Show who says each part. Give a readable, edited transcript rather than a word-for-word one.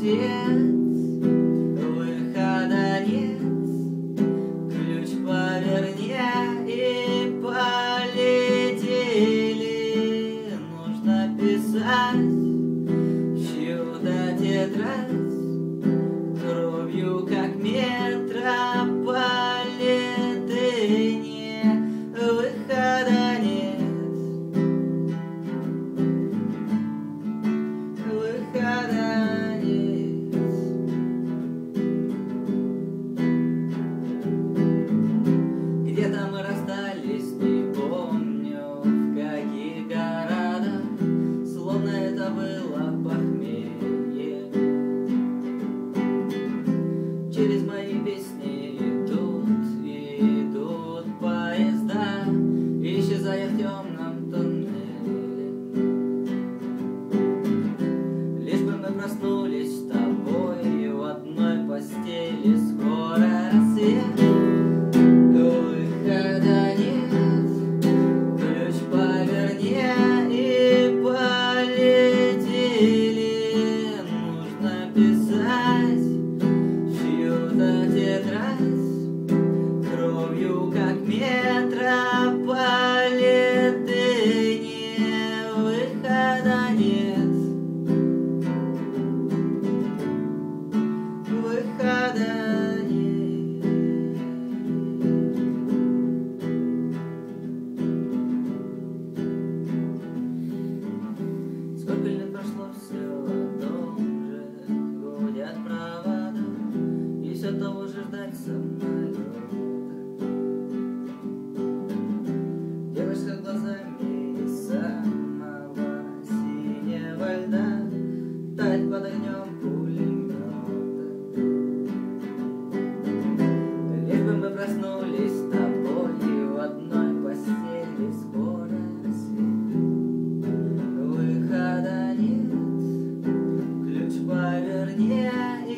Speaker 1: отец, выхода нет. Ключ поверни и полетели. Нужно писать в чью-то тетрадь кровью, как метрополитене. Выхода нет, выхода нет. Где-то мы расстались, не помню в каких городах, словно это было похмелье. Через мои песни идут поезда, исчезая в темном туннеле. Лишь бы мы проснулись с тобой в одной постели. Скоро рассвет, выхода нет. Ключ поверни и полетели. Нужно писать чью-то тетрадь кровью, как метрополитене. Выхода нет, выхода нет. Сколько лет прошло, все о том же, гудят провода, и все того же ждать самолета. Девушка глазами самого синего льда, тает под огнем пулемета. Лишь бы мы проснулись с тобой в одной постели. Скоро рассвет, выхода нет. Ключ поверни и